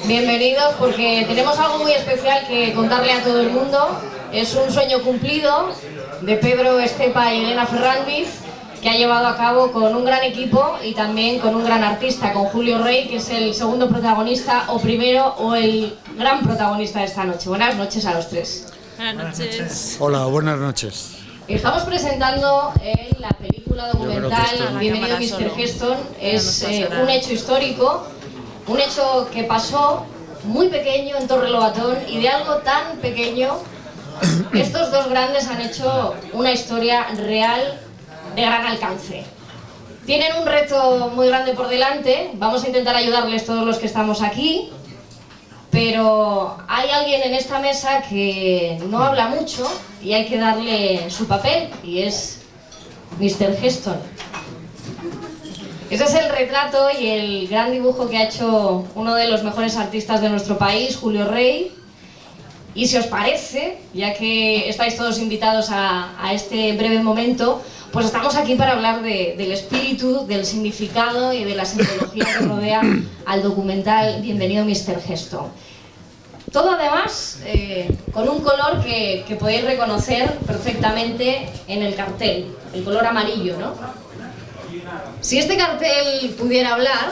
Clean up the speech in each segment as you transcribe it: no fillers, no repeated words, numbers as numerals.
Bienvenidos, porque tenemos algo muy especial que contarle a todo el mundo. Es un sueño cumplido de Pedro Estepa y Elena Ferrandiz, que ha llevado a cabo con un gran equipo y también con un gran artista, con Julio Rey, que es el segundo protagonista, o primero, o el gran protagonista de esta noche. Buenas noches a los tres. Buenas noches. Hola, buenas noches. Estamos presentando la película documental Bienvenido Mr. Heston. Es un hecho histórico, un hecho que pasó muy pequeño en Torre Lobatón, y de algo tan pequeño estos dos grandes han hecho una historia real de gran alcance. Tienen un reto muy grande por delante. Vamos a intentar ayudarles todos los que estamos aquí, pero hay alguien en esta mesa que no habla mucho y hay que darle su papel, y es Mr. Heston. Ese es el retrato y el gran dibujo que ha hecho uno de los mejores artistas de nuestro país, Julio Rey. Y si os parece, ya que estáis todos invitados a este breve momento, pues estamos aquí para hablar del espíritu, del significado y de la simbología que rodea al documental Bienvenido Mr. Heston. Todo además con un color que podéis reconocer perfectamente en el cartel, el color amarillo, ¿no? Si este cartel pudiera hablar,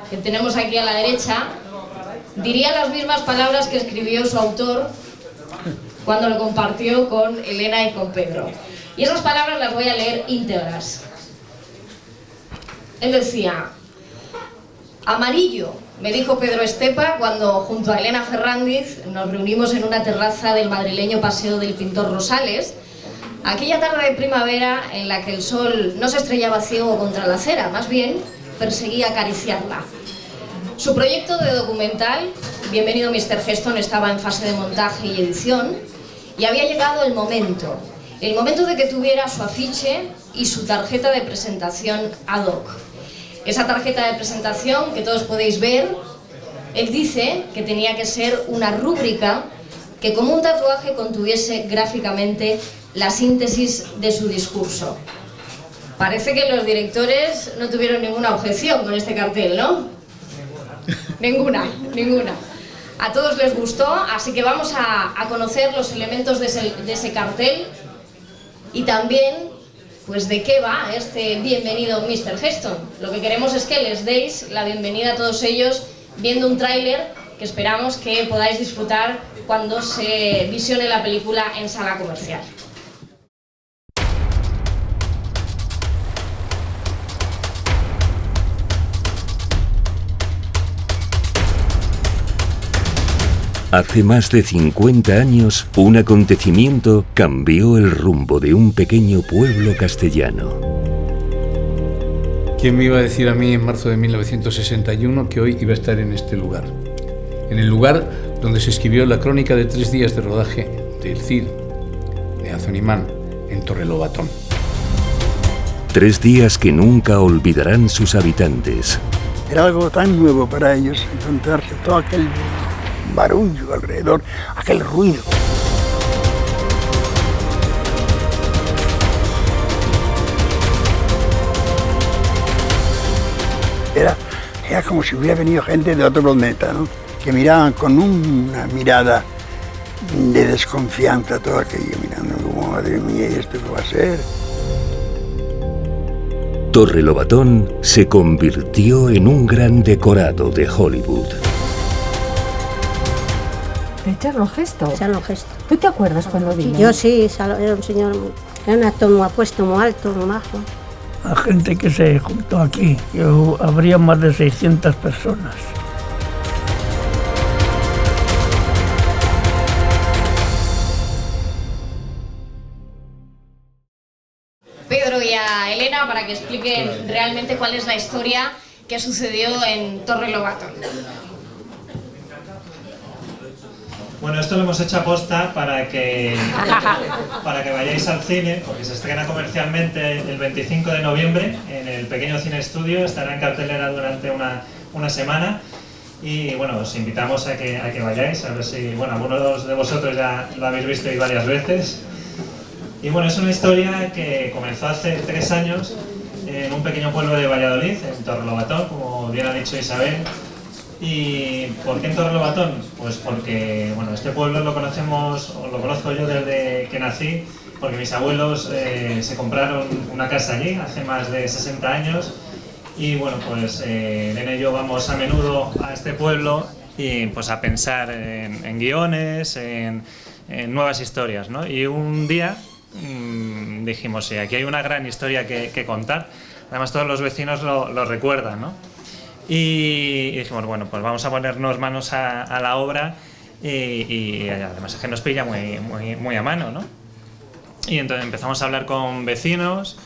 que tenemos aquí a la derecha, diría las mismas palabras que escribió su autor cuando lo compartió con Elena y con Pedro. Y esas palabras las voy a leer íntegras. Él decía: amarillo, me dijo Pedro Estepa cuando junto a Elena Ferrandiz nos reunimos en una terraza del madrileño Paseo del Pintor Rosales, aquella tarde de primavera en la que el sol no se estrellaba ciego contra la acera, más bien perseguía acariciarla. Su proyecto de documental, Bienvenido Mr. Heston, estaba en fase de montaje y edición, y había llegado el momento de que tuviera su afiche y su tarjeta de presentación ad hoc. Esa tarjeta de presentación que todos podéis ver, él dice que tenía que ser una rúbrica que como un tatuaje contuviese gráficamente la síntesis de su discurso. Parece que los directores no tuvieron ninguna objeción con este cartel, ¿no? Ninguna. A todos les gustó, así que vamos a conocer los elementos de ese cartel y también pues de qué va este Bienvenido Mr. Heston. Lo que queremos es que les deis la bienvenida a todos ellos viendo un tráiler que esperamos que podáis disfrutar cuando se visione la película en sala comercial. Hace más de 50 años, un acontecimiento cambió el rumbo de un pequeño pueblo castellano. ¿Quién me iba a decir a mí en marzo de 1961 que hoy iba a estar en este lugar? En el lugar donde se escribió la crónica de 3 días de rodaje del Cid, de Azonimán, en Torre Lobatón. 3 días que nunca olvidarán sus habitantes. Era algo tan nuevo para ellos encontrarse todo aquel barullo alrededor, aquel ruido. Era como si hubiera venido gente de otro planeta, ¿no? Que miraban con una mirada de desconfianza todo aquello, mirando como, madre mía, ¿y esto qué va a ser? Torre Lobatón se convirtió en un gran decorado de Hollywood. ¿De Charlton Heston? Charlton Heston. ¿Tú te acuerdas cuando vino? Yo sí, era un señor, era un actor muy apuesto, muy alto, muy majo. La gente que se juntó aquí, habría más de 600 personas. Pedro y a Elena para que expliquen realmente cuál es la historia que sucedió en Torre Lobatón. Bueno, esto lo hemos hecho aposta para que vayáis al cine, porque se estrena comercialmente el 25 de noviembre en el pequeño cine estudio, estará en cartelera durante una semana y bueno, os invitamos a que vayáis, a ver si, bueno, algunos de vosotros ya lo habéis visto y varias veces. Y bueno, es una historia que comenzó hace 3 años en un pequeño pueblo de Valladolid, en Torre Lobatón, como bien ha dicho Isabel. ¿Y por qué en Torrelobatón? Pues porque bueno, este pueblo lo conozco yo desde que nací, porque mis abuelos se compraron una casa allí hace más de 60 años y bueno, pues Elena y yo vamos a menudo a este pueblo y pues a pensar en guiones, en nuevas historias, ¿no? Y un día dijimos, sí, aquí hay una gran historia que contar, además todos los vecinos lo recuerdan, ¿no? Y dijimos, bueno, pues vamos a ponernos manos a la obra y además es que nos pilla muy a mano, ¿no? Y entonces empezamos a hablar con vecinos,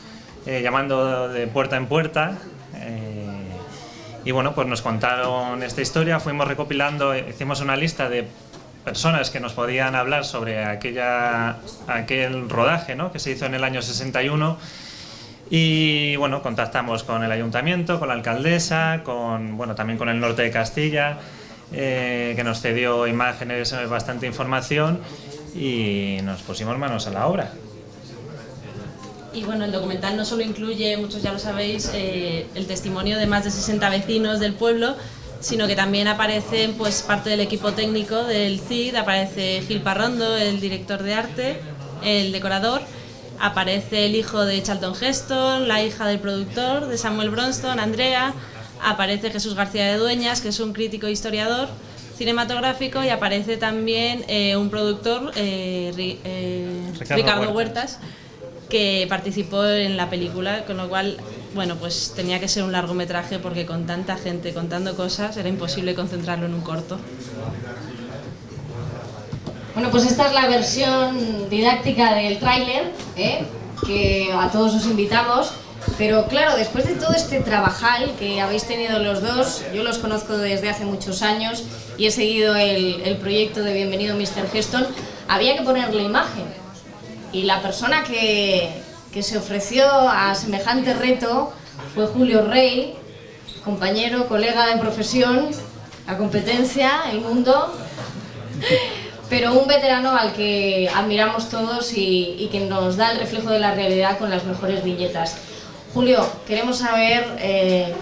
llamando de puerta en puerta, y bueno, pues nos contaron esta historia, fuimos recopilando, hicimos una lista de personas que nos podían hablar sobre aquel rodaje, ¿no?, que se hizo en el año 61, y bueno, contactamos con el ayuntamiento, con la alcaldesa, también con el Norte de Castilla, que nos cedió imágenes, bastante información, y nos pusimos manos a la obra. Y bueno, el documental no solo incluye, muchos ya lo sabéis, el testimonio de más de 60 vecinos del pueblo, sino que también aparecen pues parte del equipo técnico del CID, aparece Gil Parrondo, el director de arte, el decorador, aparece el hijo de Charlton Heston, la hija del productor, de Samuel Bronston, Andrea, aparece Jesús García de Dueñas, que es un crítico e historiador cinematográfico, y aparece también un productor, Ricardo Huertas, que participó en la película, con lo cual, bueno, pues tenía que ser un largometraje porque con tanta gente contando cosas era imposible concentrarlo en un corto. Bueno, pues esta es la versión didáctica del tráiler, que a todos os invitamos. Pero claro, después de todo este trabajal que habéis tenido los dos, yo los conozco desde hace muchos años y he seguido el proyecto de Bienvenido Mr. Heston, había que ponerle imagen. Y la persona que se ofreció a semejante reto fue Julio Rey, compañero, colega de profesión, la competencia, el mundo, pero un veterano al que admiramos todos y que nos da el reflejo de la realidad con las mejores viñetas. Julio, queremos saber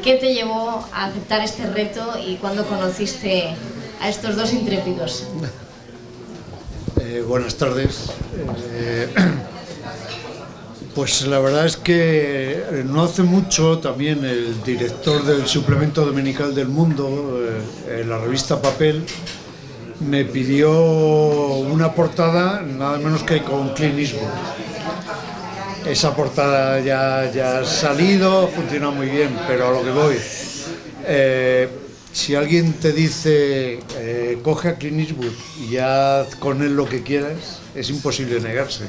qué te llevó a aceptar este reto y cuándo conociste a estos dos intrépidos. Buenas tardes. Pues la verdad es que no hace mucho también el director del suplemento dominical del Mundo, la revista Papel, me pidió una portada nada menos que con Clint Eastwood. Esa portada ya ha salido, funciona muy bien, pero a lo que voy. Si alguien te dice, coge a Clint Eastwood y haz con él lo que quieras, es imposible negarse.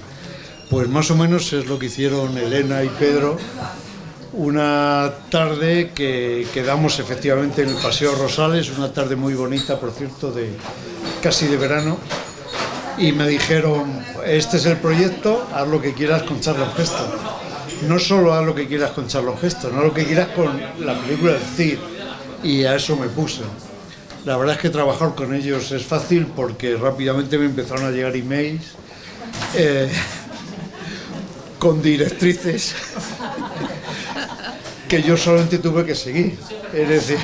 Pues más o menos es lo que hicieron Elena y Pedro una tarde que quedamos efectivamente en el Paseo Rosales, una tarde muy bonita, por cierto, casi de verano, y me dijeron, este es el proyecto, haz lo que quieras con Charlton Heston. No solo haz lo que quieras con Charlton Heston, haz lo que quieras con la película del Cid. Y a eso me puse. La verdad es que trabajar con ellos es fácil porque rápidamente me empezaron a llegar emails con directrices que yo solamente tuve que seguir. Es decir,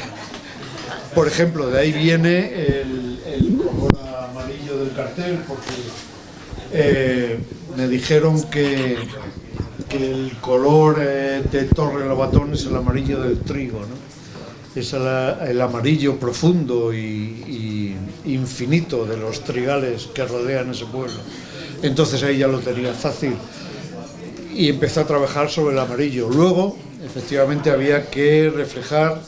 por ejemplo, de ahí viene el color amarillo del cartel, porque me dijeron que el color de Torrelobatón es el amarillo del trigo, ¿no? Es el amarillo profundo y infinito de los trigales que rodean ese pueblo. Entonces ahí ya lo tenía fácil y empecé a trabajar sobre el amarillo. Luego, efectivamente, había que reflejar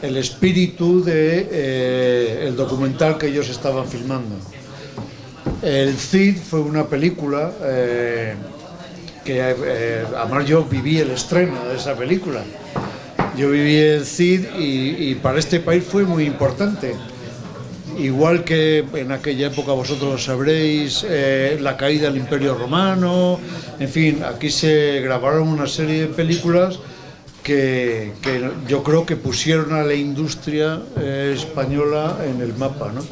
el espíritu del documental que ellos estaban filmando. El Cid fue una película que además yo viví el estreno de esa película. Yo viví el Cid y para este país fue muy importante. Igual que en aquella época, vosotros lo sabréis, la caída del Imperio Romano, en fin, aquí se grabaron una serie de películas que yo creo que pusieron a la industria española en el mapa, ¿no?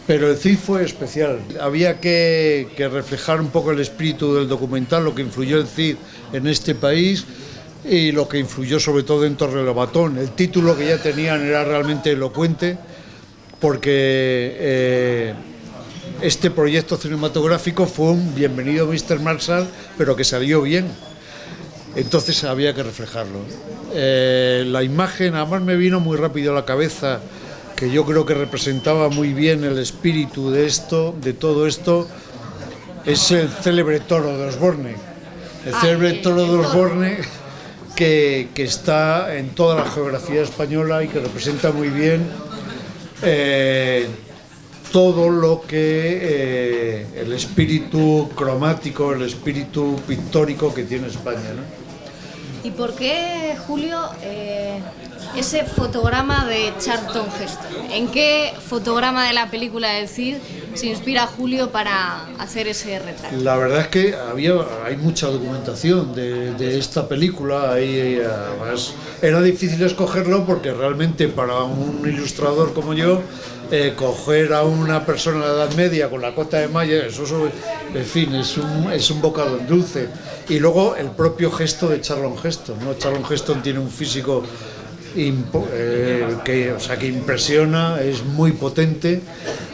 Pero el Cid fue especial. Había que reflejar un poco el espíritu del documental, lo que influyó el Cid en este país. y lo que influyó sobre todo en Torrelobatón. El título que ya tenían era realmente elocuente, porque este proyecto cinematográfico fue un bienvenido Mr. Marshall, pero que salió bien. Entonces había que reflejarlo. La imagen, además me vino muy rápido a la cabeza, que yo creo que representaba muy bien el espíritu de esto, de todo esto, es el célebre toro de Osborne. El célebre toro de Osborne que está en toda la geografía española y que representa muy bien todo lo que el espíritu cromático, el espíritu pictórico que tiene España, ¿no? ¿Y por qué, Julio, ese fotograma de Charlton Heston? ¿En qué fotograma de la película del Cid se inspira Julio para hacer ese retrato? La verdad es que hay mucha documentación de esta película. Además, era difícil escogerlo porque realmente para un ilustrador como yo, coger a una persona de la Edad Media con la cota de malla, eso en fin, es un bocado en dulce. Y luego el propio gesto de Charlton Heston, ¿no? Charlton Heston tiene un físico que impresiona, es muy potente,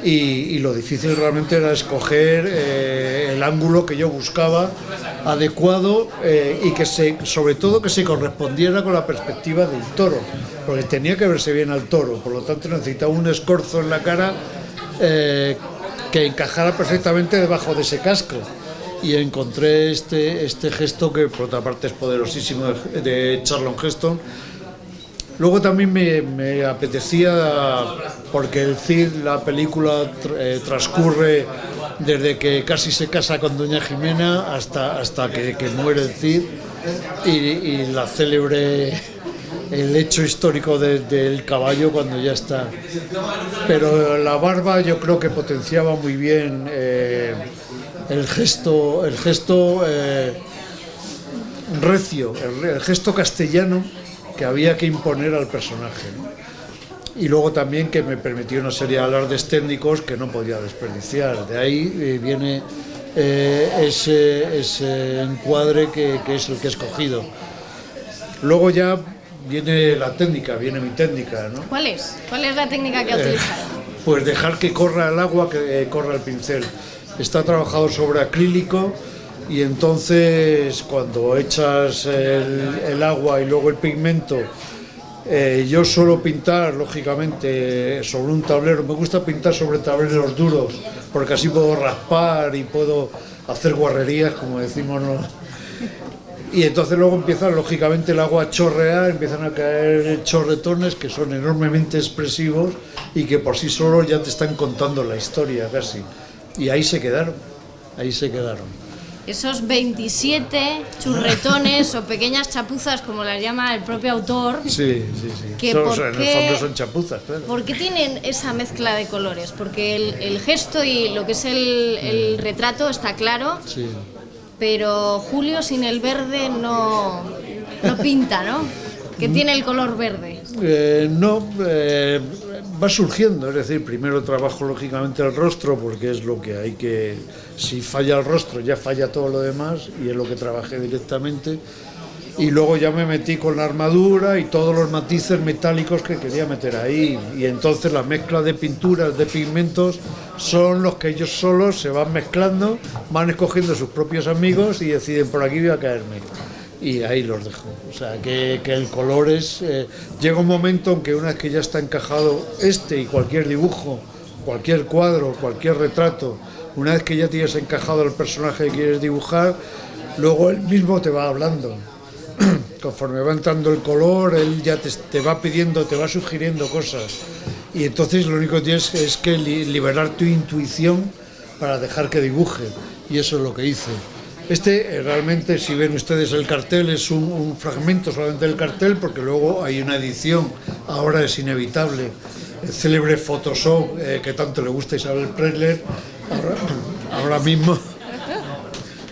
y lo difícil realmente era escoger el ángulo que yo buscaba adecuado, y que sobre todo que se correspondiera con la perspectiva del toro, porque tenía que verse bien al toro, por lo tanto necesitaba un escorzo en la cara que encajara perfectamente debajo de ese casco. Y encontré este gesto, que por otra parte es poderosísimo, de Charlton Heston. Luego también me apetecía, porque el Cid, la película, transcurre desde que casi se casa con doña Jimena hasta que muere el Cid, y la célebre, el hecho histórico del caballo cuando ya está. Pero la barba yo creo que potenciaba muy bien el gesto recio, el gesto castellano que había que imponer al personaje, ¿no? Y luego también que me permitió una serie de alardes técnicos que no podía desperdiciar. De ahí viene ese encuadre que es el que he escogido. Luego ya viene la técnica, viene mi técnica, ¿no? ¿Cuál es? ¿Cuál es la técnica que ha utilizado? Pues dejar que corra el agua, que corra el pincel. Está trabajado sobre acrílico, y entonces cuando echas el agua y luego el pigmento, yo suelo pintar lógicamente sobre un tablero. Me gusta pintar sobre tableros duros porque así puedo raspar y puedo hacer guarrerías, como decimos, ¿no? Y entonces luego empieza lógicamente el agua a chorrear, empiezan a caer chorretones que son enormemente expresivos y que por sí solos ya te están contando la historia casi. Y ahí se quedaron. Esos 27 churretones o pequeñas chapuzas, como las llama el propio autor. Sí. Que en el fondo son chapuzas, claro. ¿Por qué tienen esa mezcla de colores? Porque el gesto y lo que es el retrato está claro, sí. Pero Julio sin el verde no pinta, ¿no? ¿Qué tiene el color verde? Va surgiendo, es decir, primero trabajo lógicamente el rostro, porque es lo que hay que... Si falla el rostro ya falla todo lo demás, y es lo que trabajé directamente. Y luego ya me metí con la armadura y todos los matices metálicos que quería meter ahí. Y entonces la mezcla de pinturas, de pigmentos, son los que ellos solos se van mezclando, van escogiendo sus propios amigos y deciden: por aquí voy a caerme. Y ahí los dejo. O sea, que el color es... llega un momento en que una vez que ya está encajado y cualquier dibujo, cualquier cuadro, cualquier retrato, una vez que ya tienes encajado el personaje que quieres dibujar, luego él mismo te va hablando. Conforme va entrando el color, él ya te va pidiendo, te va sugiriendo cosas. Y entonces lo único que tienes es que liberar tu intuición para dejar que dibuje. Y eso es lo que hice. Realmente, si ven ustedes el cartel, es un fragmento solamente del cartel, porque luego hay una edición, ahora es inevitable, el célebre Photoshop que tanto le gusta a Isabel Presley, ahora mismo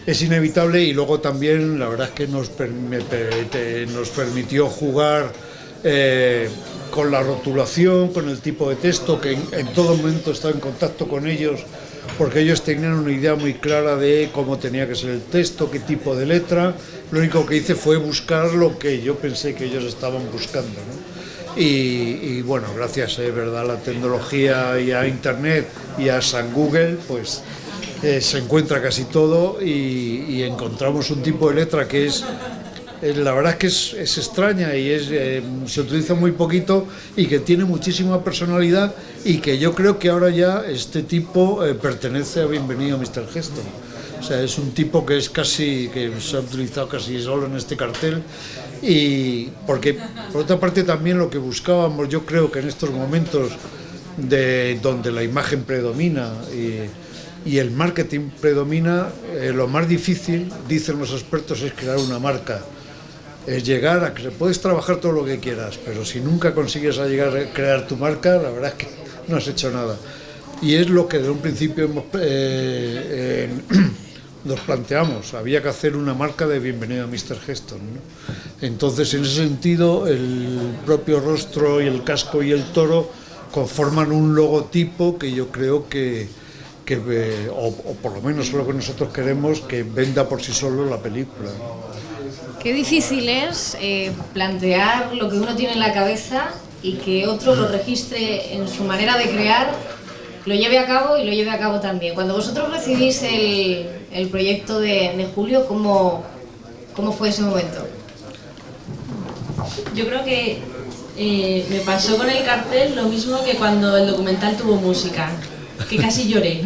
es inevitable. Y luego también la verdad es que nos permitió jugar con la rotulación, con el tipo de texto, que en todo momento está en contacto con ellos porque ellos tenían una idea muy clara de cómo tenía que ser el texto, qué tipo de letra. Lo único que hice fue buscar lo que yo pensé que ellos estaban buscando, ¿no? Y bueno, gracias ¿verdad? A la tecnología y a Internet y a San Google, pues se encuentra casi todo y encontramos un tipo de letra que es... La verdad es que es extraña y se utiliza muy poquito y que tiene muchísima personalidad y que yo creo que ahora ya este tipo pertenece a Bienvenido Mr. Heston. O sea, es un tipo que se ha utilizado casi solo en este cartel y porque por otra parte también lo que buscábamos, yo creo que en estos momentos donde la imagen predomina y el marketing predomina, lo más difícil, dicen los expertos, es crear una marca. Es llegar a que puedes trabajar todo lo que quieras, pero si nunca consigues llegar a crear tu marca, la verdad es que no has hecho nada. Y es lo que de un principio nos planteamos, había que hacer una marca de Bienvenido a Mr. Heston, ¿no? Entonces, en ese sentido, el propio rostro y el casco y el toro conforman un logotipo que yo creo que o por lo menos es lo que nosotros queremos, que venda por sí solo la película. Qué difícil es plantear lo que uno tiene en la cabeza y que otro lo registre en su manera de crear, lo lleve a cabo y lo lleve a cabo también. Cuando vosotros recibís el proyecto de Julio, ¿cómo fue ese momento? Yo creo que me pasó con el cartel lo mismo que cuando el documental tuvo música, que casi lloré.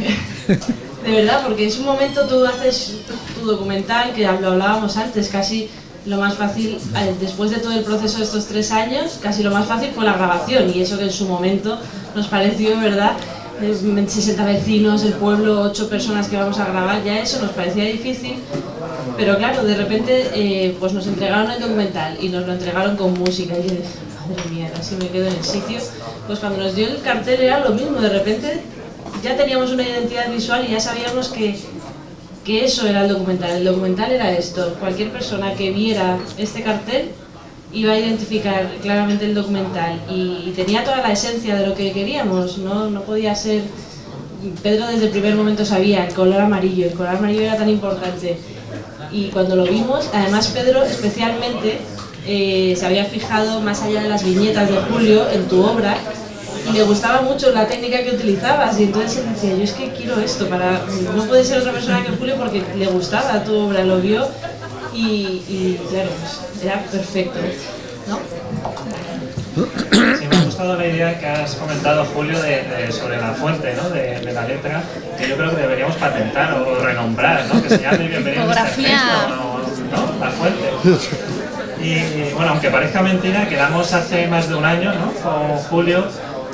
De verdad, porque es un momento, tú haces tu documental, que lo hablábamos antes, casi lo más fácil, después de todo el proceso de estos 3 años, casi lo más fácil fue la grabación, y eso que en su momento nos pareció, ¿verdad?, 60 vecinos, el pueblo, 8 personas que vamos a grabar, ya eso nos parecía difícil, pero claro, de repente pues nos entregaron el documental y nos lo entregaron con música, y yo dije, madre mía, casi me quedo en el sitio. Pues cuando nos dio el cartel era lo mismo, de repente ya teníamos una identidad visual y ya sabíamos que eso era el documental era esto. Cualquier persona que viera este cartel iba a identificar claramente el documental y tenía toda la esencia de lo que queríamos, no podía ser... Pedro desde el primer momento sabía el color amarillo era tan importante y cuando lo vimos, además Pedro especialmente se había fijado más allá de las viñetas de Julio en tu obra y le gustaba mucho la técnica que utilizabas y entonces él decía, yo es que quiero esto, no puede ser otra persona que Julio porque le gustaba tu obra, lo vio y claro, pues, era perfecto, ¿no? Sí, me ha gustado la idea que has comentado, Julio, sobre la fuente, ¿no?, de la letra, que yo creo que deberíamos patentar o renombrar, ¿no?, que se llame Bienvenido a Mr. Heston, ¿no?, la fuente. Y bueno, aunque parezca mentira, quedamos hace más de un año, ¿no?, con Julio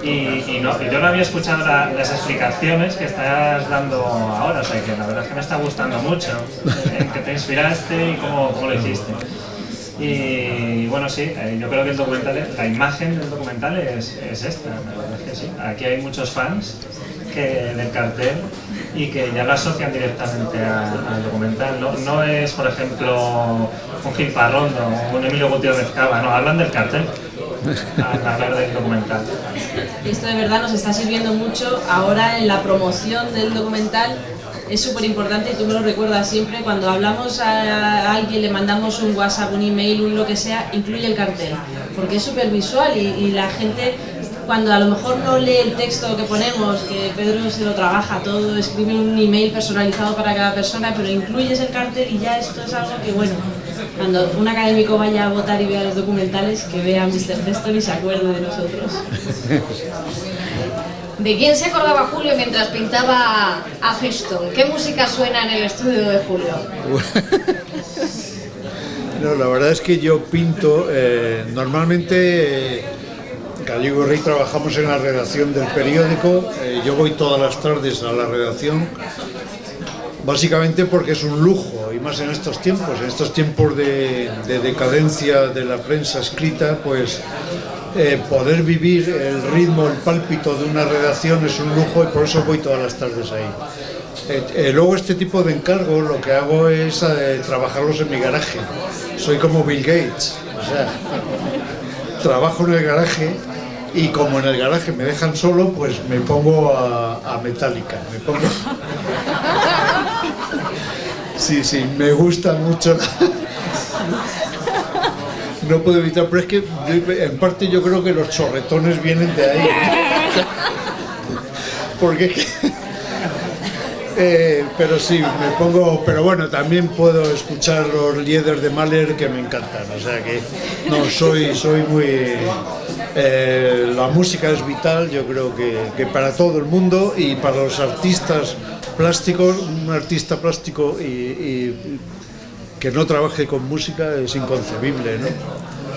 y yo no había escuchado las explicaciones que estás dando ahora, o sea que la verdad es que me está gustando mucho en que te inspiraste y cómo lo hiciste. Y bueno, sí, yo creo que el documental, la imagen del documental es esta, la verdad es que sí. Aquí hay muchos fans del cartel y que ya lo asocian directamente al documental. No es, por ejemplo, un Gil Parrondo o un Emilio Gutiérrez Cava, no, hablan del cartel al hablar del documental. Y esto de verdad nos está sirviendo mucho ahora en la promoción del documental. Es súper importante y tú me lo recuerdas siempre, cuando hablamos a alguien, le mandamos un WhatsApp, un email, lo que sea, incluye el cartel, porque es súper visual y la gente, cuando a lo mejor no lee el texto que ponemos, que Pedro se lo trabaja todo, escribe un email personalizado para cada persona, pero incluyes el cartel y ya esto es algo que, bueno, cuando un académico vaya a votar y vea los documentales, que vea a Mr. Heston y se acuerde de nosotros. ¿De quién se acordaba Julio mientras pintaba a Heston? ¿Qué música suena en el estudio de Julio? No, la verdad es que yo pinto, normalmente Gallego y Rey trabajamos en la redacción del periódico, yo voy todas las tardes a la redacción, básicamente porque es un lujo, y más en estos tiempos de decadencia de la prensa escrita, pues poder vivir el ritmo, el pálpito de una redacción es un lujo y por eso voy todas las tardes ahí. Luego este tipo de encargos lo que hago es trabajarlos en mi garaje. Soy como Bill Gates, o sea, trabajo en el garaje y como en el garaje me dejan solo, pues me pongo a Metallica. Sí, me gusta mucho. No puedo evitar, pero es que en parte yo creo que los chorretones vienen de ahí. Porque es que, pero sí, me pongo, pero bueno, también puedo escuchar los Lieder de Mahler que me encantan, o sea que no, soy muy... la música es vital, yo creo que para todo el mundo y para los artistas plásticos, un artista plástico y que no trabaje con música es inconcebible, ¿no?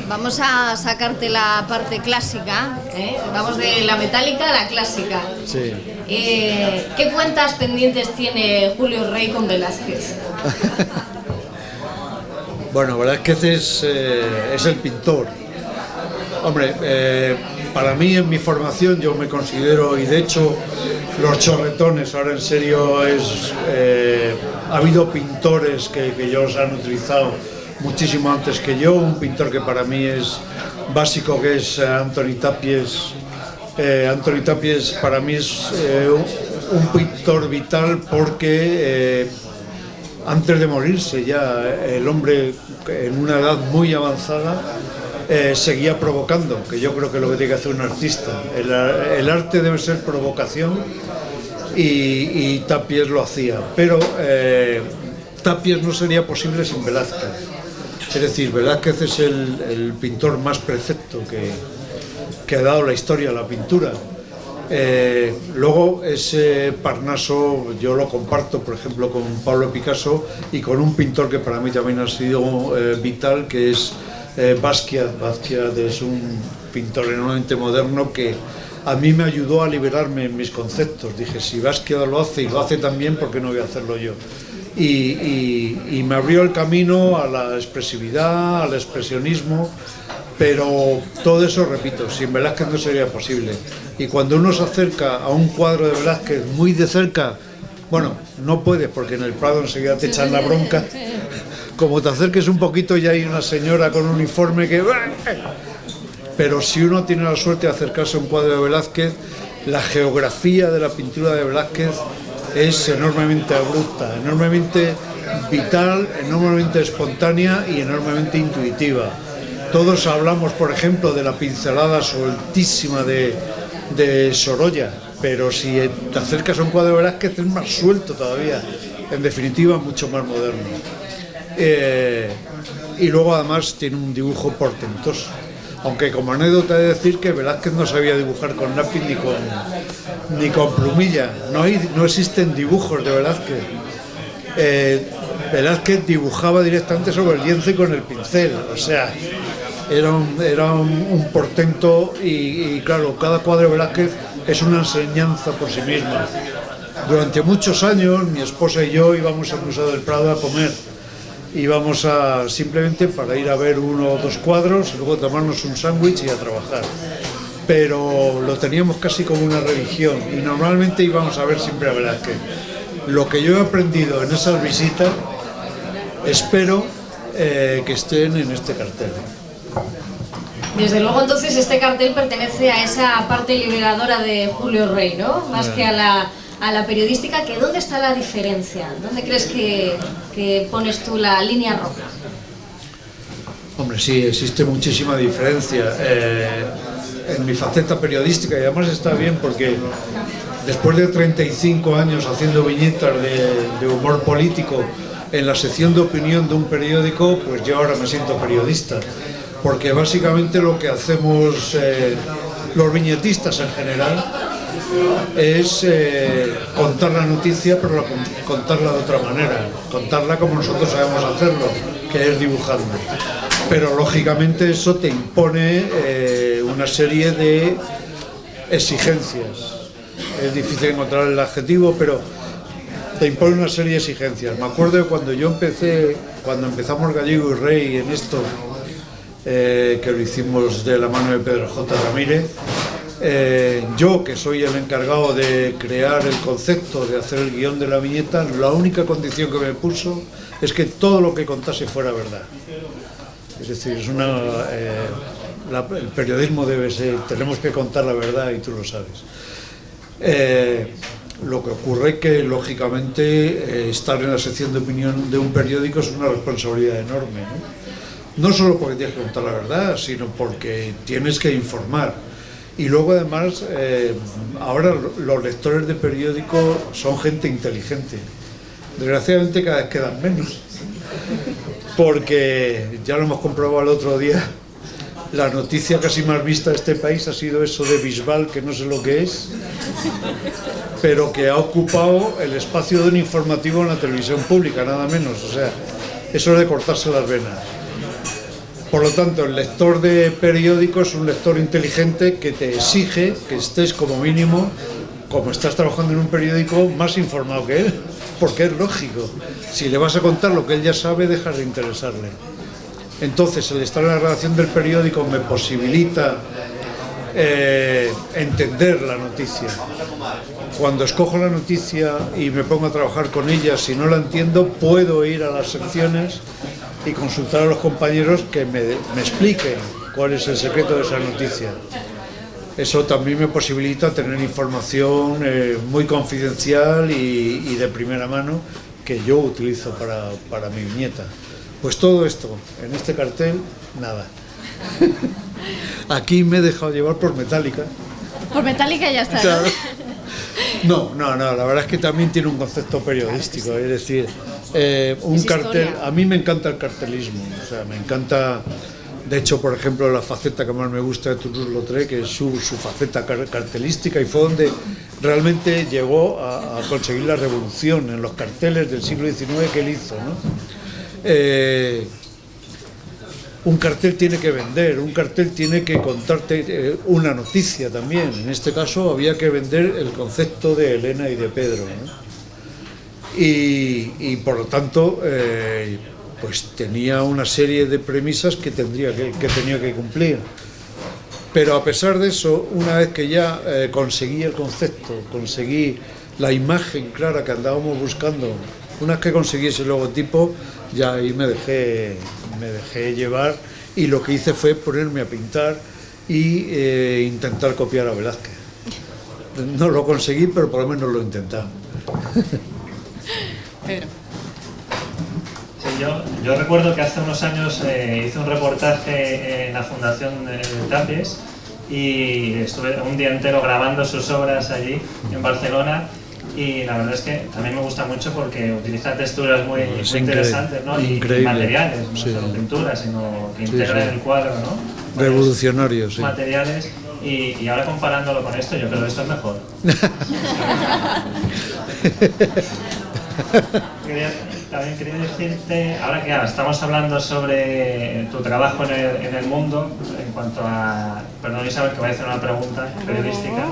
Vamos a sacarte la parte clásica, ¿eh? Vamos de la metálica a la clásica. Sí. ¿Qué cuentas pendientes tiene Julio Rey con Velázquez? Bueno, Velázquez es el pintor. Hombre, para mí en mi formación yo me considero, y de hecho los chorretones, ahora en serio, ha habido pintores que ellos han utilizado muchísimo antes que yo. Un pintor que para mí es básico, que es Antoni Tàpies. Antoni Tàpies para mí es un pintor vital porque antes de morirse ya el hombre en una edad muy avanzada seguía provocando, que yo creo que es lo que tiene que hacer un artista. El arte debe ser provocación y Tàpies lo hacía, pero Tàpies no sería posible sin Velázquez. Es decir, Velázquez es el pintor más perfecto que ha dado la historia a la pintura. Luego ese Parnaso yo lo comparto, por ejemplo, con Pablo Picasso y con un pintor que para mí también ha sido vital, que es Basquiat. Basquiat es un pintor enormemente moderno que a mí me ayudó a liberarme en mis conceptos. Dije, si Basquiat lo hace y lo hace tan bien, ¿por qué no voy a hacerlo yo? Y me abrió el camino a la expresividad, al expresionismo, pero todo eso, repito, sin Velázquez no sería posible. Y cuando uno se acerca a un cuadro de Velázquez muy de cerca, bueno, no puedes porque en el Prado enseguida te echan la bronca. Como te acerques un poquito ya hay una señora con un uniforme que... Pero si uno tiene la suerte de acercarse a un cuadro de Velázquez, la geografía de la pintura de Velázquez es enormemente abrupta, enormemente vital, enormemente espontánea y enormemente intuitiva. Todos hablamos, por ejemplo, de la pincelada sueltísima de Sorolla, pero si te acercas a un cuadro de Velázquez es más suelto todavía, en definitiva mucho más moderno. Y luego además tiene un dibujo portentoso. Aunque como anécdota he de decir que Velázquez no sabía dibujar con lápiz ni con plumilla. No existen dibujos de Velázquez. Velázquez dibujaba directamente sobre el lienzo y con el pincel. O sea, era un portento y claro, cada cuadro de Velázquez es una enseñanza por sí misma. Durante muchos años mi esposa y yo íbamos al Museo del Prado a comer. Íbamos simplemente para ir a ver uno o dos cuadros y luego tomarnos un sándwich y a trabajar. Pero lo teníamos casi como una religión y normalmente íbamos a ver siempre a Velázquez. Lo que yo he aprendido en esas visitas, espero que estén en este cartel. Desde luego entonces este cartel pertenece a esa parte liberadora de Julio Rey, ¿no? Más que a la periodística, que ¿dónde está la diferencia? ¿Dónde crees que pones tú la línea roja? Hombre, sí, existe muchísima diferencia en mi faceta periodística y además está bien porque después de 35 años haciendo viñetas de humor político en la sección de opinión de un periódico, pues yo ahora me siento periodista, porque básicamente lo que hacemos los viñetistas en general es contar la noticia, pero contarla de otra manera, contarla como nosotros sabemos hacerlo, que es dibujando. Pero lógicamente eso te impone una serie de exigencias. Es difícil encontrar el adjetivo, pero te impone una serie de exigencias. Me acuerdo de cuando empezamos Gallego y Rey en esto, que lo hicimos de la mano de Pedro J. Ramírez. Yo, que soy el encargado de crear el concepto, de hacer el guión de la viñeta, la única condición que me puso es que todo lo que contase fuera verdad. Es decir, el periodismo debe ser, tenemos que contar la verdad y tú lo sabes. Lo que ocurre es que, lógicamente, estar en la sección de opinión de un periódico es una responsabilidad enorme, ¿no? No solo porque tienes que contar la verdad, sino porque tienes que informar. Y luego, además, ahora los lectores de periódicos son gente inteligente. Desgraciadamente cada vez quedan menos. Porque, ya lo hemos comprobado el otro día, la noticia casi más vista de este país ha sido eso de Bisbal, que no sé lo que es, pero que ha ocupado el espacio de un informativo en la televisión pública, nada menos. O sea, eso es de cortarse las venas. Por lo tanto, el lector de periódico es un lector inteligente que te exige que estés como mínimo, como estás trabajando en un periódico, más informado que él, porque es lógico. Si le vas a contar lo que él ya sabe, dejas de interesarle. Entonces, el estar en la redacción del periódico me posibilita entender la noticia. Cuando escojo la noticia y me pongo a trabajar con ella, si no la entiendo, puedo ir a las secciones y consultar a los compañeros que me expliquen cuál es el secreto de esa noticia. Eso también me posibilita tener información muy confidencial y de primera mano que yo utilizo para mi viñeta. Pues todo esto, en este cartel, nada. Aquí me he dejado llevar por Metallica. Por Metallica ya está, claro. No, la verdad es que también tiene un concepto periodístico, es decir, un cartel, a mí me encanta el cartelismo, o sea, me encanta, de hecho, por ejemplo, la faceta que más me gusta de Toulouse-Lautrec, que es su faceta cartelística, y fue donde realmente llegó a conseguir la revolución en los carteles del siglo XIX que él hizo, ¿no? Un cartel tiene que vender, un cartel tiene que contarte una noticia también. En este caso había que vender el concepto de Elena y de Pedro, ¿no? Y por lo tanto, pues tenía una serie de premisas que tenía que cumplir. Pero a pesar de eso, una vez que ya conseguí el concepto, conseguí la imagen clara que andábamos buscando, una vez que conseguí ese logotipo, ya ahí me dejé llevar, y lo que hice fue ponerme a pintar y intentar copiar a Velázquez. No lo conseguí, pero por lo menos lo he intentado. Pedro. Sí, yo recuerdo que hace unos años hice un reportaje en la Fundación Tapies y estuve un día entero grabando sus obras allí en Barcelona. Y la verdad es que también me gusta mucho porque utiliza texturas muy interesantes, ¿no? Y materiales, no solo pinturas, sino que integran el cuadro, ¿no? Revolucionario, sí. Materiales, y ahora comparándolo con esto, yo creo que esto es mejor. También quería decirte, ahora que estamos hablando sobre tu trabajo en el mundo, en cuanto a... Perdón, Isabel, que voy a hacer una pregunta periodística.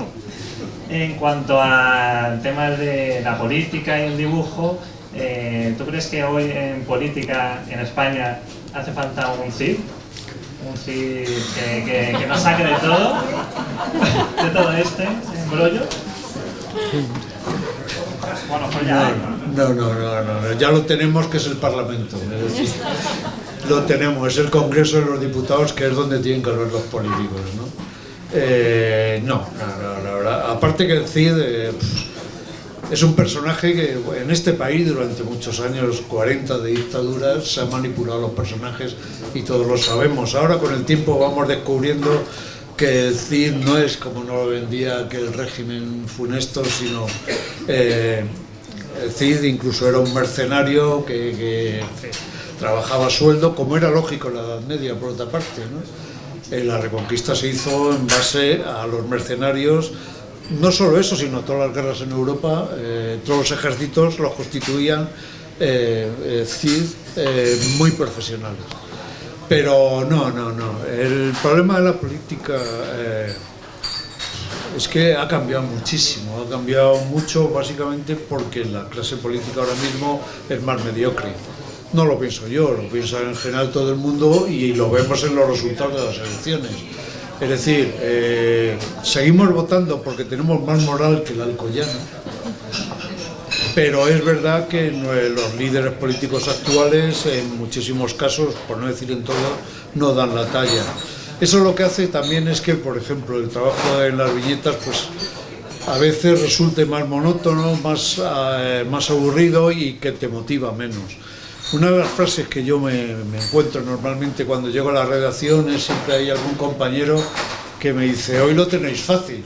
En cuanto al tema de la política y el dibujo, ¿tú crees que hoy en política en España hace falta un Cid? Un Cid que nos saque de todo este embrollo. Bueno, pues ya hay, ¿no? No, ya lo tenemos, que es el Parlamento. Es decir, lo tenemos, es el Congreso de los Diputados, que es donde tienen que hablar los políticos, ¿no? La verdad, aparte que el Cid es un personaje que en este país durante muchos años, 40 de dictaduras, se han manipulado los personajes y todos lo sabemos. Ahora con el tiempo vamos descubriendo que el Cid no es como nos lo vendía aquel régimen funesto, sino el Cid incluso era un mercenario que trabajaba a sueldo, como era lógico en la Edad Media, por otra parte, ¿no? La Reconquista se hizo en base a los mercenarios. No solo eso, sino todas las guerras en Europa, todos los ejércitos los constituían Cid muy profesionales. Pero no. El problema de la política es que ha cambiado muchísimo, ha cambiado mucho básicamente porque la clase política ahora mismo es más mediocre. No lo pienso yo, lo piensa en general todo el mundo y lo vemos en los resultados de las elecciones. Es decir, seguimos votando porque tenemos más moral que el alcoyano, pero es verdad que los líderes políticos actuales, en muchísimos casos, por no decir en todos, no dan la talla. Eso lo que hace también es que, por ejemplo, el trabajo en las viñetas, pues a veces resulte más monótono, más aburrido y que te motiva menos. Una de las frases que yo me encuentro normalmente cuando llego a la redacción es siempre hay algún compañero que me dice: hoy lo tenéis fácil.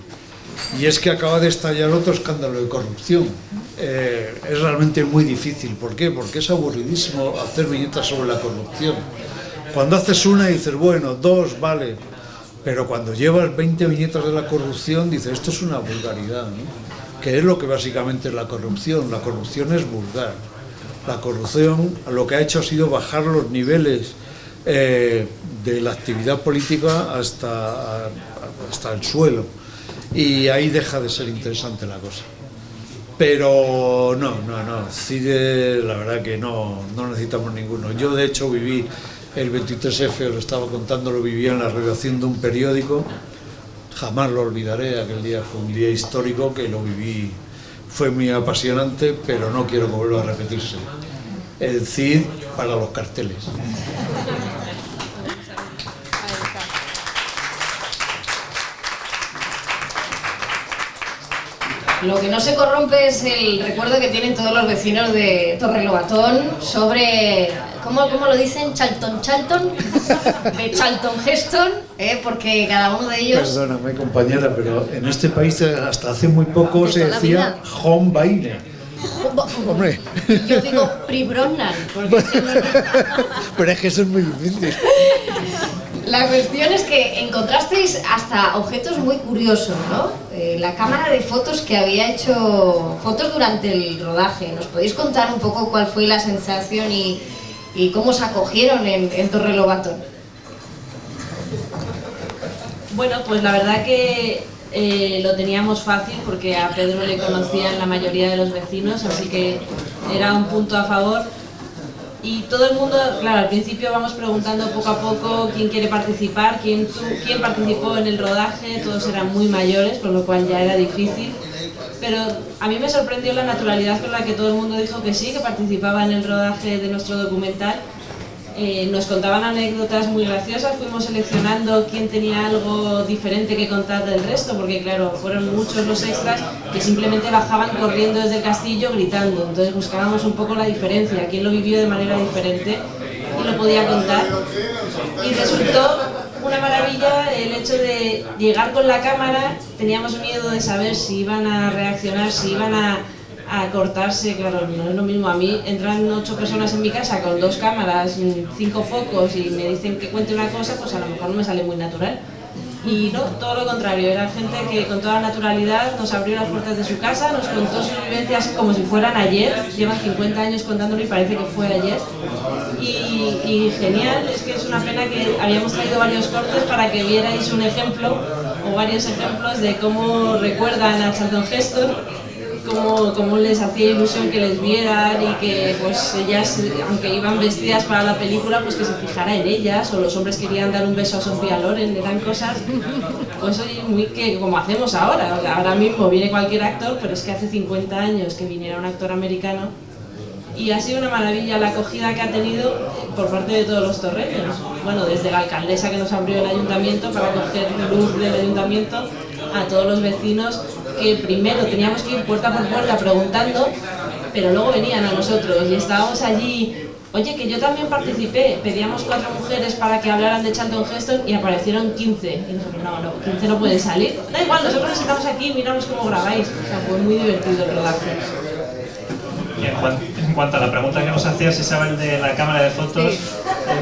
Y es que acaba de estallar otro escándalo de corrupción. Es realmente muy difícil. ¿Por qué? Porque es aburridísimo hacer viñetas sobre la corrupción. Cuando haces una dices, bueno, 2, vale. Pero cuando llevas 20 viñetas de la corrupción, dices, esto es una vulgaridad, ¿no? Que es lo que básicamente es la corrupción. La corrupción es vulgar. La corrupción lo que ha hecho ha sido bajar los niveles de la actividad política hasta el suelo. Y ahí deja de ser interesante la cosa. Pero no, CIDE la verdad que no necesitamos ninguno. Yo de hecho viví el 23F, os estaba contando, lo viví en la redacción de un periódico. Jamás lo olvidaré, aquel día fue un día histórico que lo viví, fue muy apasionante, pero no quiero que vuelva a repetirse. El CID para los carteles. Lo que no se corrompe es el recuerdo que tienen todos los vecinos de Torrelobatón sobre, ¿cómo lo dicen? Charlton, de Charlton Heston, porque cada uno de ellos... Perdóname, compañera, pero en este país hasta hace muy poco se decía Home Baile. Hombre. Yo digo Pribronan, porque pero es que eso es muy difícil. La cuestión es que encontrasteis hasta objetos muy curiosos, ¿no? La cámara de fotos que había hecho fotos durante el rodaje. ¿Nos podéis contar un poco cuál fue la sensación y cómo os acogieron en Torrelobatón? Bueno, pues la verdad que lo teníamos fácil porque a Pedro le conocían la mayoría de los vecinos, así que era un punto a favor. Y todo el mundo, claro, al principio vamos preguntando poco a poco quién quiere participar, quién participó en el rodaje, todos eran muy mayores, con lo cual ya era difícil. Pero a mí me sorprendió la naturalidad con la que todo el mundo dijo que sí, que participaba en el rodaje de nuestro documental. Nos contaban anécdotas muy graciosas, fuimos seleccionando quién tenía algo diferente que contar del resto, porque claro, fueron muchos los extras que simplemente bajaban corriendo desde el castillo gritando, entonces buscábamos un poco la diferencia, quién lo vivió de manera diferente y lo podía contar. Y resultó una maravilla el hecho de llegar con la cámara, teníamos miedo de saber si iban a reaccionar, si iban a cortarse, claro, no es lo mismo. A mí entran 8 personas en mi casa con 2 cámaras, 5 focos y me dicen que cuente una cosa, pues a lo mejor no me sale muy natural. Y no, todo lo contrario, era gente que con toda naturalidad nos abrió las puertas de su casa, nos contó sus vivencias como si fueran ayer, llevan 50 años contándolo y parece que fue ayer. Y genial, es que es una pena que habíamos traído varios cortes para que vierais un ejemplo o varios ejemplos de cómo recuerdan a Charlton Heston. Cómo les hacía ilusión que les vieran y que pues ellas, aunque iban vestidas para la película, pues que se fijara en ellas, o los hombres querían dar un beso a Sofía Loren, eran cosas pues muy que como hacemos ahora. O sea, ahora mismo viene cualquier actor, pero es que hace 50 años que viniera un actor americano y ha sido una maravilla la acogida que ha tenido por parte de todos los torreños. Bueno, desde la alcaldesa que nos abrió el ayuntamiento para coger luz del ayuntamiento, a todos los vecinos que primero teníamos que ir puerta por puerta preguntando, pero luego venían a nosotros y estábamos allí, oye, que yo también participé, pedíamos 4 mujeres para que hablaran de Charlton Heston y aparecieron 15, y nosotros, no, 15 no pueden salir, da igual, nosotros estamos aquí y miramos cómo grabáis, o sea, fue muy divertido el rodaje. En cuanto a la pregunta que nos hacías, Isabel, de la cámara de fotos,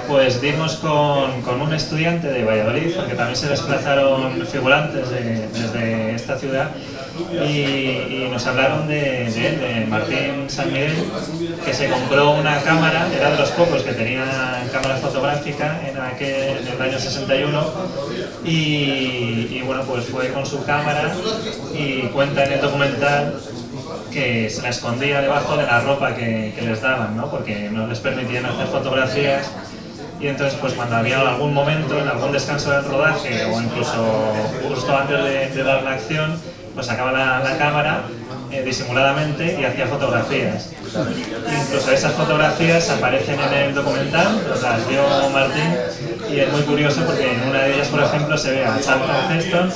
pues dimos con un estudiante de Valladolid, porque también se desplazaron figurantes desde esta ciudad, y nos hablaron de él, de Martín San Miguel, que se compró una cámara, era de los pocos que tenía cámara fotográfica en el año 61, y bueno, pues fue con su cámara y cuenta en el documental que se la escondía debajo de la ropa que les daban, ¿no? Porque no les permitían hacer fotografías, y entonces pues cuando había algún momento, en algún descanso del rodaje o incluso justo antes de dar la acción, pues sacaba la cámara disimuladamente y hacía fotografías. Incluso esas fotografías aparecen en el documental, nos las dio Martín, y es muy curioso porque en una de ellas, por ejemplo, se ve a Charlton Heston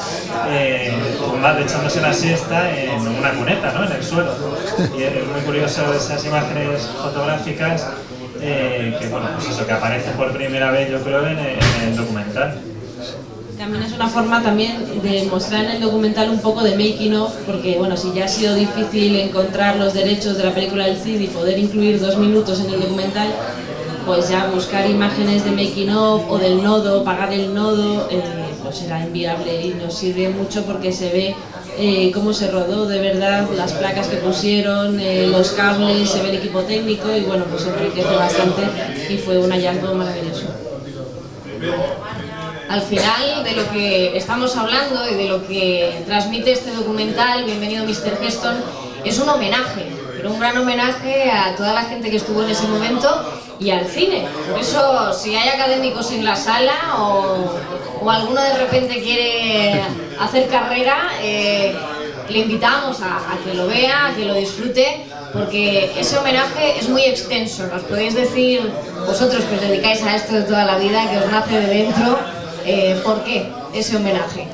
tumbado echándose la siesta en una cuneta, ¿no? En el suelo. Y es muy curioso esas imágenes fotográficas que, bueno, pues eso, que aparecen por primera vez, yo creo, en el documental. También es una forma también de mostrar en el documental un poco de making of, porque bueno, si ya ha sido difícil encontrar los derechos de la película del Cid y poder incluir 2 minutos en el documental, pues ya buscar imágenes de making of o del nodo, pagar el nodo, pues era inviable y nos sirve mucho porque se ve cómo se rodó de verdad, las placas que pusieron, los cables, se ve el equipo técnico y bueno, pues enriquece bastante y fue un hallazgo maravilloso. Al final de lo que estamos hablando y de lo que transmite este documental, Bienvenido Mr. Heston, es un homenaje, pero un gran homenaje a toda la gente que estuvo en ese momento y al cine. Por eso, si hay académicos en la sala o alguno de repente quiere hacer carrera, le invitamos a que lo vea, a que lo disfrute, porque ese homenaje es muy extenso. Nos podéis decir, vosotros que os dedicáis a esto de toda la vida, que os nace de dentro, ¿por qué ese homenaje?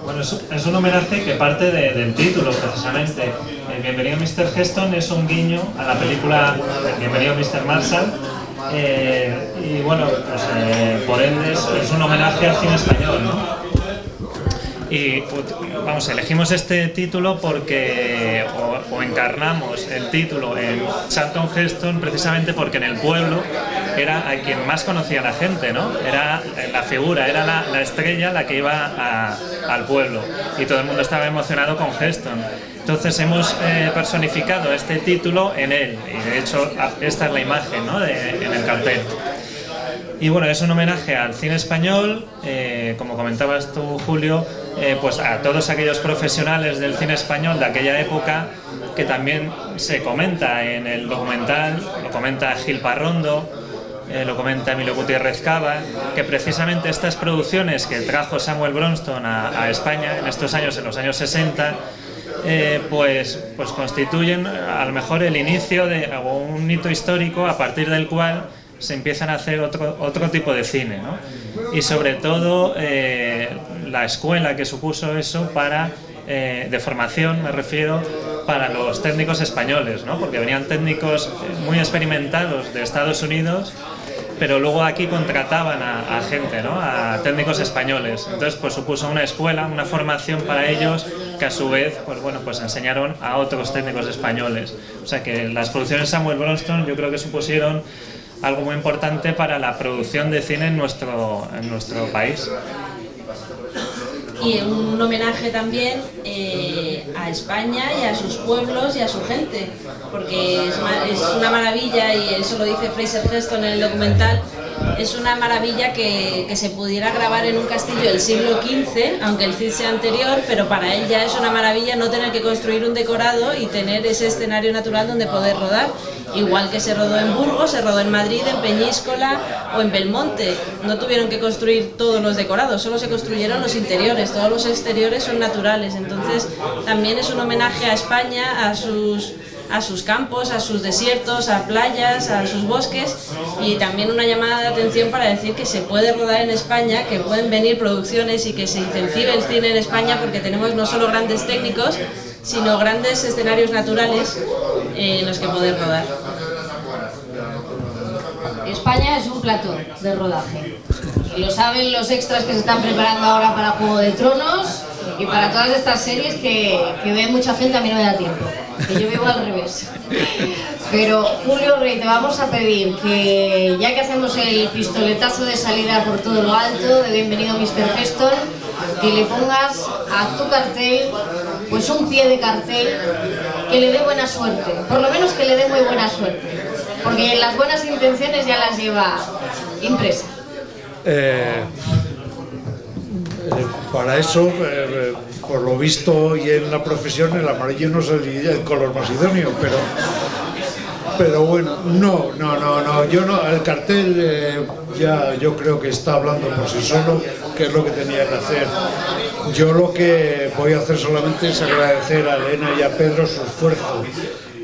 Bueno, es un homenaje que parte del título, precisamente. Bienvenido Mr. Heston es un guiño a la película Bienvenido Mr. Marshall, y bueno, pues por ende es un homenaje al cine español, ¿no? Y vamos, elegimos este título porque o encarnamos el título en Charlton Heston precisamente porque en el pueblo era a quien más conocía la gente, ¿no? Era la figura, era la estrella la que iba al pueblo y todo el mundo estaba emocionado con Heston. Entonces hemos personificado este título en él y de hecho esta es la imagen, ¿no? En el cartel. Y bueno, es un homenaje al cine español, como comentabas tú, Julio, pues a todos aquellos profesionales del cine español de aquella época que también se comenta en el documental, lo comenta Gil Parrondo, lo comenta Emilio Gutiérrez Cava, que precisamente estas producciones que trajo Samuel Bronston a España en estos años, en los años 60, pues constituyen a lo mejor el inicio de un hito histórico a partir del cual se empiezan a hacer otro tipo de cine, ¿no? Y sobre todo la escuela que supuso eso para, de formación me refiero, para los técnicos españoles, ¿no? Porque venían técnicos muy experimentados de Estados Unidos, pero luego aquí contrataban a gente, ¿no? A técnicos españoles. Entonces pues supuso una escuela, una formación para ellos que a su vez pues bueno, pues enseñaron a otros técnicos españoles. O sea que las producciones Samuel Bronston yo creo que supusieron algo muy importante para la producción de cine en nuestro país. Y un homenaje también a España y a sus pueblos y a su gente, porque es una maravilla, y eso lo dice Fraser Heston en el documental, es una maravilla que se pudiera grabar en un castillo del siglo XV, aunque el Cid sea anterior, pero para él ya es una maravilla no tener que construir un decorado y tener ese escenario natural donde poder rodar, igual que se rodó en Burgos, se rodó en Madrid, en Peñíscola o en Belmonte. No tuvieron que construir todos los decorados, solo se construyeron los interiores, todos los exteriores son naturales. Entonces también es un homenaje a España, a sus campos, a sus desiertos, a playas, a sus bosques, y también una llamada de atención para decir que se puede rodar en España, que pueden venir producciones y que se incentive el cine en España, porque tenemos no solo grandes técnicos, sino grandes escenarios naturales en los que poder rodar. España es un plató de rodaje. Y lo saben los extras que se están preparando ahora para Juego de Tronos y para todas estas series que ve mucha gente. A mí no me da tiempo, que yo vivo al revés. Pero Julio Rey, te vamos a pedir que, ya que hacemos el pistoletazo de salida por todo lo alto de Bienvenido Mr. Heston, que le pongas a tu cartel pues un pie de cartel que le dé buena suerte, por lo menos que le dé muy buena suerte, porque las buenas intenciones ya las lleva impresa. Para eso, por lo visto y en la profesión, el amarillo no sería el color más idóneo, pero bueno, no, yo no, el cartel ya yo creo que está hablando por sí solo, que es lo que tenía que hacer. Yo lo que voy a hacer solamente es agradecer a Elena y a Pedro su esfuerzo,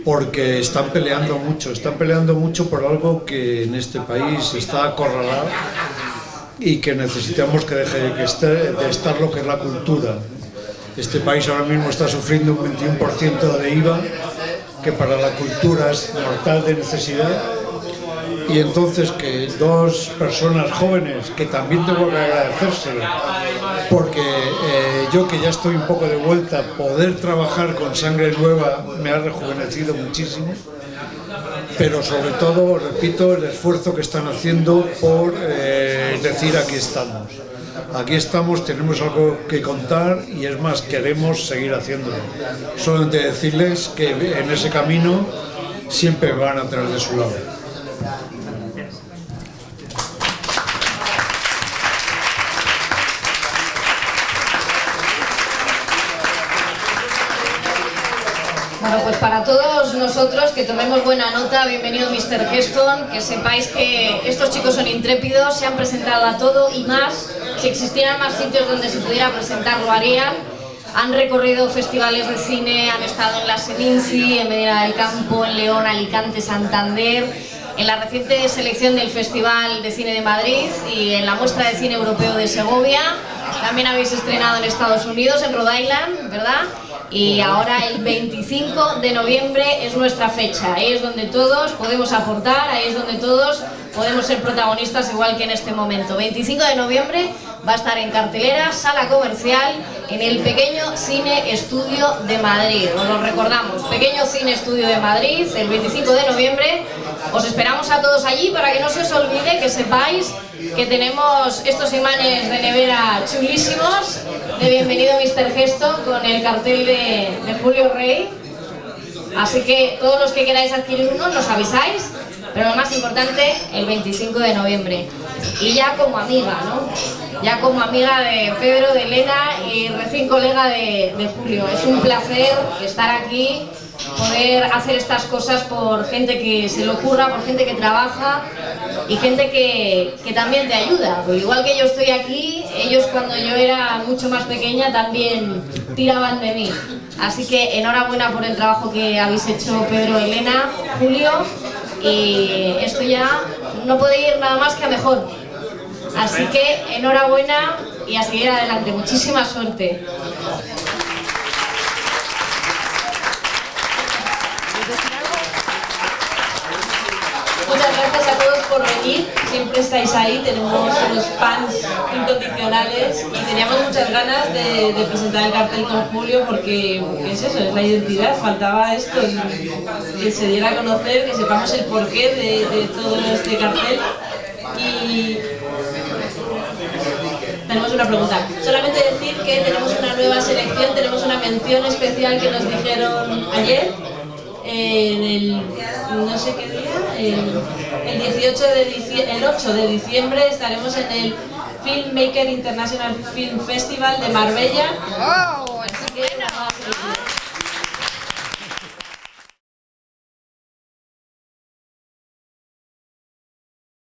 porque están peleando mucho por algo que en este país está acorralado y que necesitamos que deje de estar lo que es la cultura. Este país ahora mismo está sufriendo un 21% de IVA, que para la cultura es mortal de necesidad, y entonces que dos personas jóvenes, que también tengo que agradecérselo, porque yo que ya estoy un poco de vuelta, poder trabajar con sangre nueva me ha rejuvenecido muchísimo, pero sobre todo, repito, el esfuerzo que están haciendo por decir aquí estamos, tenemos algo que contar y es más, queremos seguir haciéndolo. Solamente decirles que en ese camino siempre van a tener de su lado. Bueno, pues para todos nosotros que tomemos buena nota, bienvenido Mr. Heston, que sepáis que estos chicos son intrépidos, se han presentado a todo y más. Si existieran más sitios donde se pudiera presentar, lo harían. Han recorrido festivales de cine, han estado en la Seminci, en Medina del Campo, en León, Alicante, Santander, en la reciente selección del Festival de Cine de Madrid y en la muestra de cine europeo de Segovia. También habéis estrenado en Estados Unidos, en Rhode Island, ¿verdad? Y ahora el 25 de noviembre es nuestra fecha, ahí es donde todos podemos aportar, ahí es donde todos podemos ser protagonistas igual que en este momento. 25 de noviembre va a estar en cartelera, sala comercial, en el Pequeño Cine Estudio de Madrid. Os lo recordamos, Pequeño Cine Estudio de Madrid, el 25 de noviembre. Os esperamos a todos allí para que no se os olvide, que sepáis que tenemos estos imanes de nevera chulísimos de Bienvenido Mr. Heston con el cartel de Julio Rey. Así que todos los que queráis adquirir uno nos avisáis, pero lo más importante, el 25 de noviembre. Y ya como amiga, ¿no? Ya como amiga de Pedro, de Elena y recién colega de Julio. Es un placer estar aquí, poder hacer estas cosas por gente que se le ocurra, por gente que trabaja y gente que también te ayuda. Porque igual que yo estoy aquí, ellos cuando yo era mucho más pequeña también tiraban de mí. Así que enhorabuena por el trabajo que habéis hecho Pedro, Elena, Julio, y esto ya no puede ir nada más que a mejor. Así que enhorabuena y a seguir adelante. Muchísima suerte. Muchas gracias a todos por venir, siempre estáis ahí, tenemos unos fans incondicionales y teníamos muchas ganas de presentar el cartel con Julio porque es eso, es la identidad, faltaba esto, que se diera a conocer, que sepamos el porqué de todo este cartel. Y tenemos una pregunta, solamente decir que tenemos una nueva selección, tenemos una mención especial que nos dijeron ayer, en el, no sé qué día, el 8 de diciembre estaremos en el Filmmaker International Film Festival de Marbella.